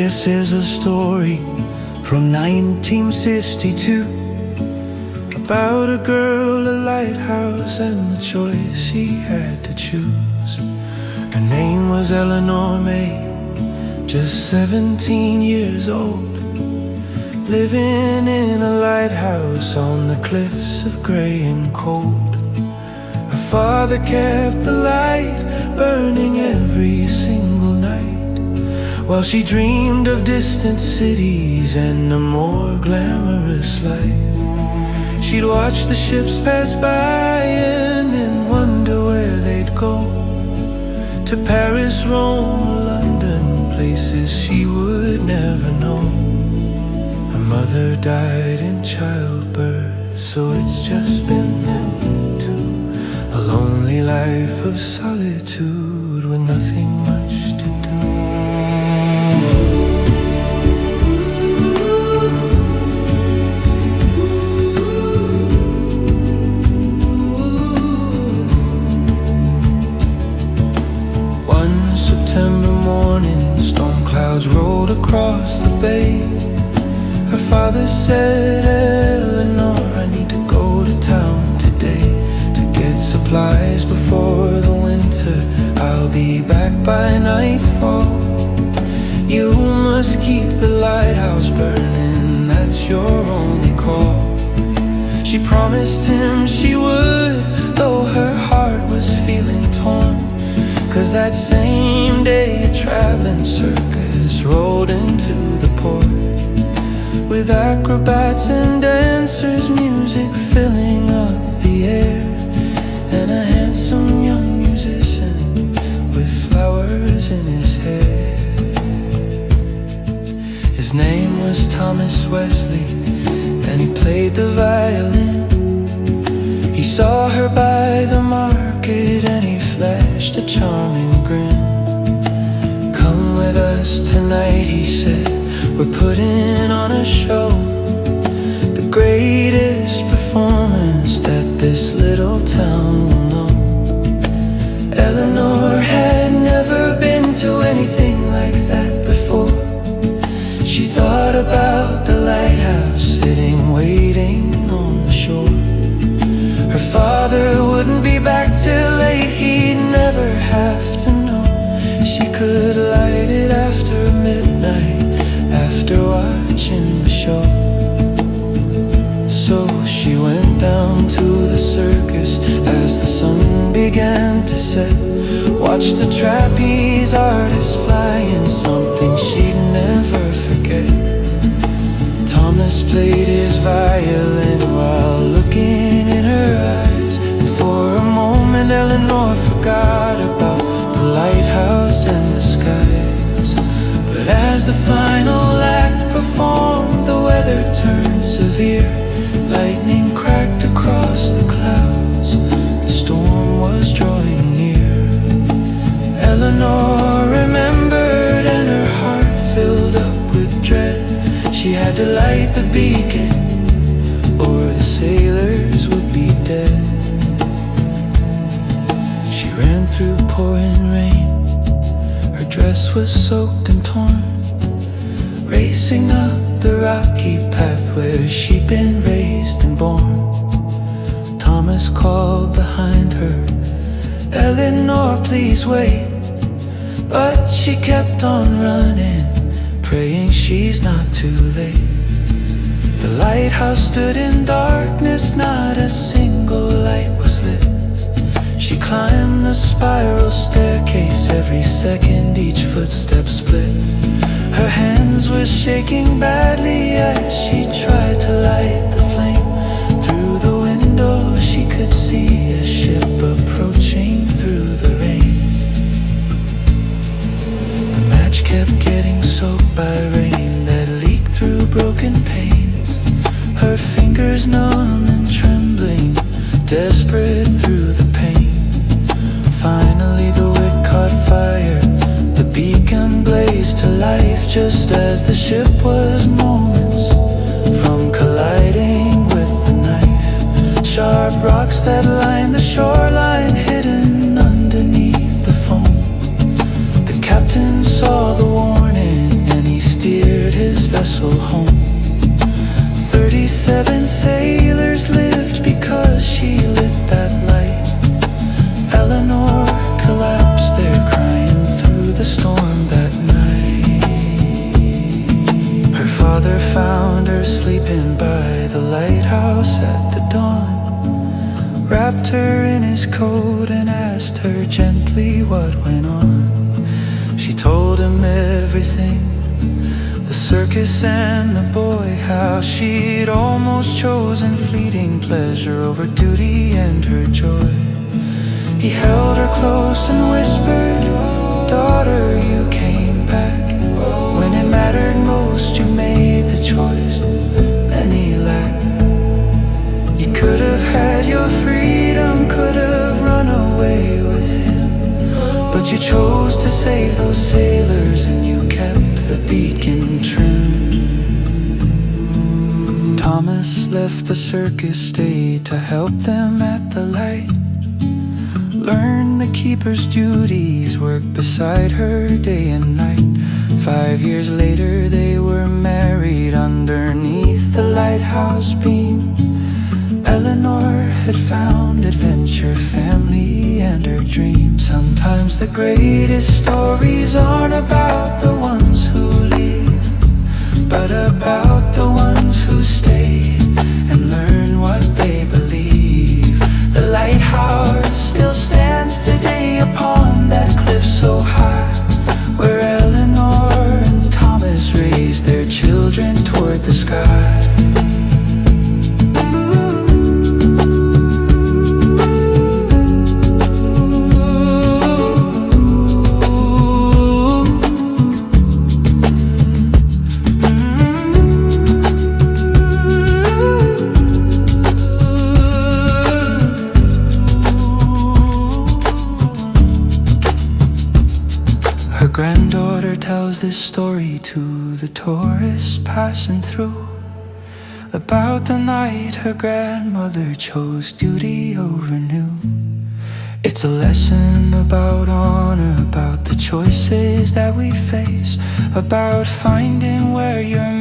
This is a story from 1962 about a girl, a lighthouse, and the choice she had to choose. Her name was Eleanor Mae, just 17 years old, living in a lighthouse on the cliffs of grey and cold. Her father kept the light burning every single night, while she dreamed of distant cities and a more glamorous life. She'd watch the ships pass by and then wonder where they'd go, to Paris, Rome, or London, places she would never know. Her mother died in childbirth, so it's just been them two. A lonely life of solitude with nothing much to do. One September morning, storm clouds rolled across the bay. Her father said, "Eleanor, I need to go to town today to get supplies before the winter. I'll be back by nightfall. You must keep the lighthouse burning, that's your only call." She promised him she would, though her heart was feeling torn, 'cause that same day a traveling circus rolled into the port, with acrobats and dancers, music filling up the air, and a handsome young musician with flowers in his hair. His name was Thomas Wesley, and he played the violin. He saw her by the market and he flashed a charming grin. "Come with us tonight," he said, "we're putting on a show, the greatest performance that this little town will know." Eleanor had never been to anything like that before. She thought about the lighthouse sitting waiting on the shore. Her father wouldn't be back till late, he'd never have to know. She could light it after midnight, after watching the show. So she went down to the circus as the sun began to set, watched the trapeze artist flying, something she'd never forget. Thomas played his violin while looking in her eyes, and for a moment Eleanor forgot about the lighthouse and the skies. But as the final act performed, the weather turned severe. Lightning cracked across the clouds, the storm was drawing near. Eleanor remembered and her heart filled up with dread. She had to light the beacon, or the sailors would be dead. She ran through pouring rain, her dress was soaked and torn, racing up the rocky path where she'd been raised and born. Thomas called behind her, "Eleanor, please wait." But she kept on running, praying she's not too late. The lighthouse stood in darkness, not a single light was lit. She climbed the spiral staircase, every second each footstep split. Her hands were shaking badly as she tried to light the flame. Through the window she could see a ship approaching through the rain. The match kept getting soaked by rain that leaked through broken panes. Her fingers numb and trembling, desperate through the pain. Finally the wick caught fire, the beacon blazed to life, just as the ship was moments from colliding with the knife. Sharp rocks that lined the shoreline, hidden underneath the foam. The captain saw the warning and he home. 37 sailors lived because she lit that light. Eleanor collapsed there crying through the storm that night. Her father found her sleeping by the lighthouse at the dawn, wrapped her in his coat and asked her gently what went on. She told him everything, the circus and the boy, how she'd almost chosen fleeting pleasure over duty and her joy. He held her close and whispered, "Daughter, you came back. When it mattered most, you made the choice many lacked. You could have had your freedom, could have run away with him, but you chose to save those sailors and you kept the beacon trim." Thomas left the circus, stayed to help them at the light, learned the keeper's duties, worked beside her day and night. 5 years later they were married underneath the lighthouse beam. Eleanor had found adventure, family, and her dream. Sometimes the greatest stories aren't about the ones who leave, but about the ones who stay and learn what they believe. The lighthouse still stands today upon that cliff so high, where Eleanor and Thomas raised their children toward the sky. Granddaughter tells this story to the tourists passing through, about the night her grandmother chose duty over new. It's a lesson about honor, about the choices that we face, about finding where you're